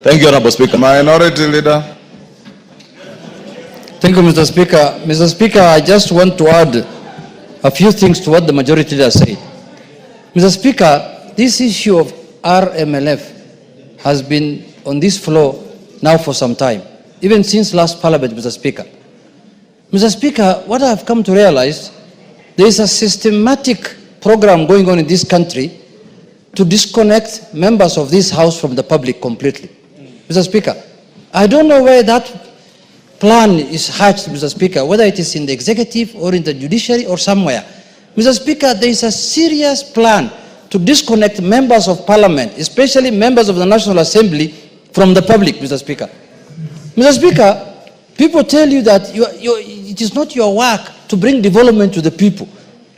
Thank you, Honorable Speaker. Minority Leader. Thank you, Mr. Speaker. Mr. Speaker, I just want to add a few things to what the majority leader said. Mr. Speaker, this issue of RMLF has been on this floor now for some time, even since last Parliament, Mr. Speaker. Mr. Speaker, what I have come to realize, there is a systematic program going on in this country to disconnect members of this House from the public completely. Mr. Speaker, I don't know where that plan is hatched, Mr. Speaker, whether it is in the executive or in the judiciary or somewhere. Mr. Speaker, there is a serious plan to disconnect members of parliament, especially members of the National Assembly, from the public, Mr. Speaker. Mr. Speaker, people tell you that it is not your work to bring development to the people.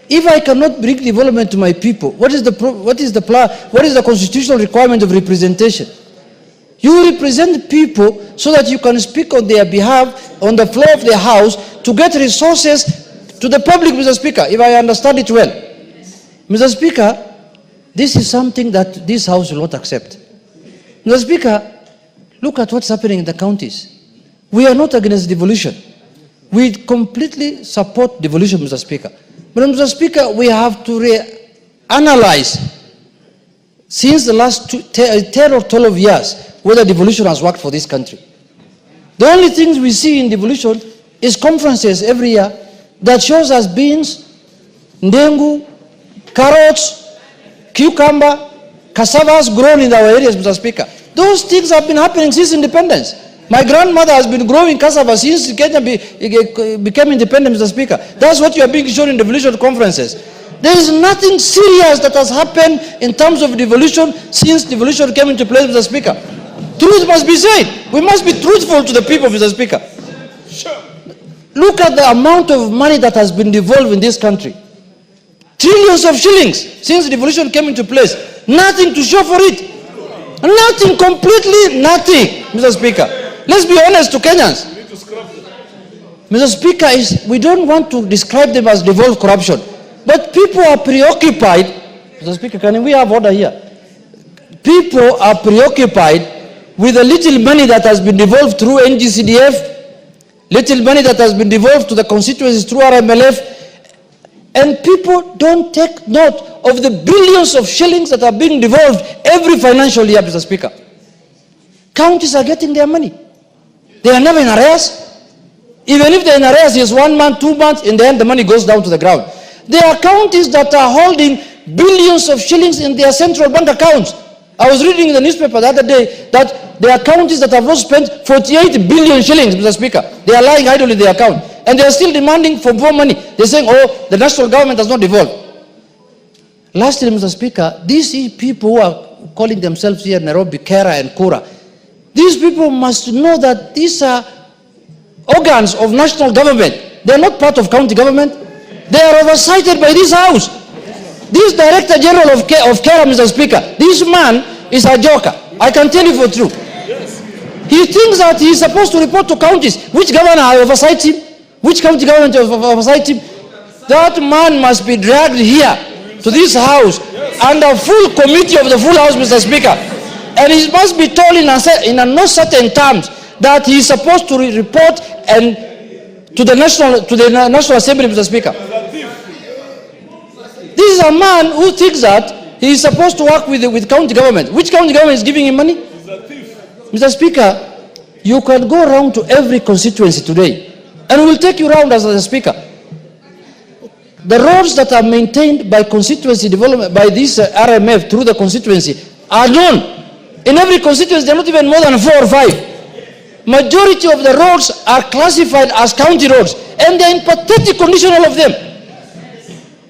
If I cannot bring development to my people, what is the constitutional requirement of representation? You represent people so that you can speak on their behalf on the floor of the House to get resources to the public, Mr. Speaker, if I understand it well. Mr. Speaker, this is something that this House will not accept. Mr. Speaker, look at what's happening in the counties. We are not against devolution. We completely support devolution, Mr. Speaker. But Mr. Speaker, we have to analyze since the last 10 or 12 years whether devolution has worked for this country. The only things we see in devolution is conferences every year that shows us beans, ndengu, carrots, cucumber, cassavas grown in our areas, Mr. Speaker. Those things have been happening since independence. My grandmother has been growing cassava since Kenya became independent, Mr. Speaker. That's what you are being shown in devolution conferences. There is nothing serious that has happened in terms of devolution since devolution came into place, Mr. Speaker. Truth must be said. We must be truthful to the people, Mr. Speaker. Sure. Look at the amount of money that has been devolved in this country. Trillions of shillings since devolution came into place. Nothing to show for it. Nothing, completely nothing, Mr. Speaker. Let's be honest to Kenyans. Mr. Speaker, we don't want to describe them as devolved corruption. But people are preoccupied. Mr. Speaker, can we have order here? People are preoccupied with the little money that has been devolved through NGCDF, little money that has been devolved to the constituencies through RMLF, and people don't take note of the billions of shillings that are being devolved every financial year, Mr. Speaker. Counties are getting their money. They are never in arrears. Even if they're in arrears, it's 1 month, 2 months, in the end the money goes down to the ground. There are counties that are holding billions of shillings in their central bank accounts. I was reading in the newspaper the other day that there are counties that have not spent 48 billion shillings, Mr. Speaker. They are lying idle in their account. And they are still demanding for more money. They're saying, oh, the national government has not devolved. Lastly, Mr. Speaker, these people who are calling themselves here Nairobi, Kera and Kura, these people must know that these are organs of national government. They are not part of county government. They are oversighted by this House. This Director General of Kera, Mr. Speaker, this man is a joker. I can tell you for true. Yes. He thinks that he is supposed to report to counties. Which governor oversights him? Which county government oversights him? That man must be dragged here to this House under full committee of the full House, Mr. Speaker. And he must be told in no certain terms that he is supposed to report to the National Assembly, Mr. Speaker. This is a man who thinks that he is supposed to work with county government. Which county government is giving him money? Mr. Speaker, you can go around to every constituency today, and we'll take you around as a speaker. The roads that are maintained by constituency development, by this RMF through the constituency, are known. In every constituency, they're not even more than 4 or 5. Majority of the roads are classified as county roads, and they're in pathetic condition, all of them.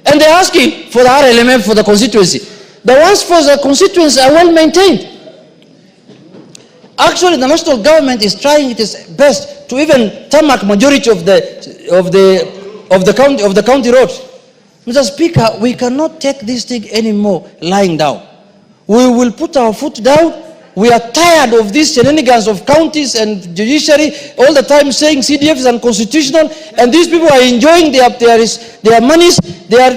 And they're asking for the RLMF for the constituency. The ones for the constituency are well maintained. Actually, the national government is trying its best to even tarmac majority of the county roads. Mr. Speaker, we cannot take this thing anymore lying down. We will put our foot down. We are tired of these shenanigans of counties and judiciary all the time saying CDF is unconstitutional, and these people are enjoying their monies. They are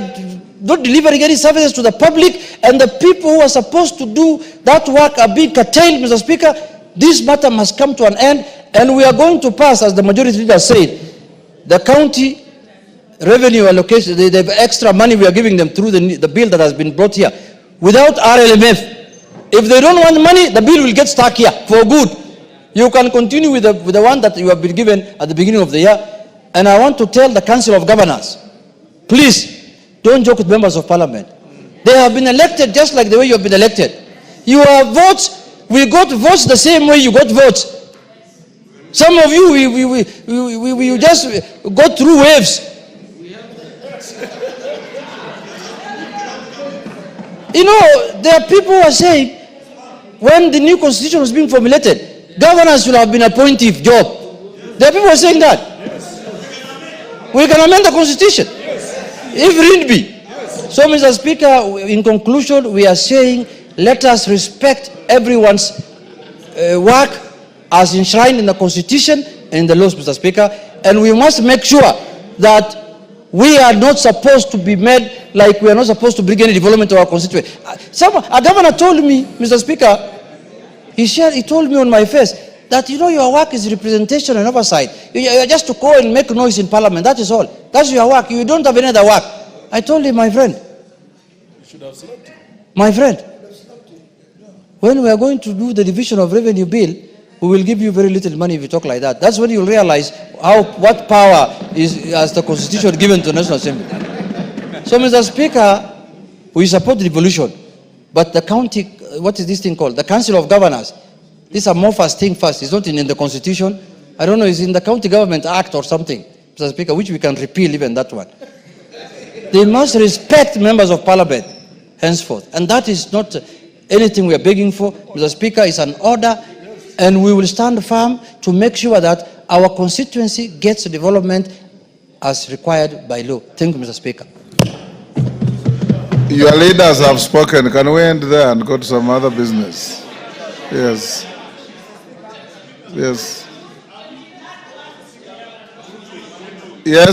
not delivering any services to the public, and the people who are supposed to do that work are being curtailed, Mr. Speaker. This matter must come to an end, and we are going to pass, as the majority leader said, the county revenue allocation, the extra money we are giving them through the bill that has been brought here, without RLMF. If they don't want money, the bill will get stuck here for good. You can continue with the one that you have been given at the beginning of the year. And I want to tell the Council of Governors, please, don't joke with members of Parliament. They have been elected just like the way you have been elected. Your votes, we got votes the same way you got votes. Some of you, we just go through waves. You know, there are people who are saying, when the new constitution was being formulated, governors should have been appointed job. There are people who are saying that. Yes. We can amend the constitution. Yes. If need be. Yes. So, Mr. Speaker, in conclusion, we are saying, let us respect everyone's work as enshrined in the constitution and in the laws, Mr. Speaker, and we must make sure that we are not supposed to be made like we are not supposed to bring any development to our constituency. A governor told me, Mr. Speaker, he told me on my face that, you know, your work is representation and oversight. You are just to go and make noise in Parliament. That is all. That's your work. You don't have any other work. I told him, my friend, you should have slept. My friend, when we are going to do the division of revenue bill, we will give you very little money if you talk like that. That's when you'll realize what power is the constitution given to the National Assembly. So, Mr. Speaker, we support the devolution, but the county, what is this thing called? The Council of Governors. This amorphous thing first. It's not in the constitution. I don't know, it's in the County Government Act or something, Mr. Speaker, which we can repeal even that one. They must respect members of Parliament henceforth. And that is not anything we are begging for. Mr. Speaker, it's an order. And we will stand firm to make sure that our constituency gets development as required by law. Thank you, Mr. Speaker. Your leaders have spoken. Can we end there and go to some other business? Yes. Yes. Yes.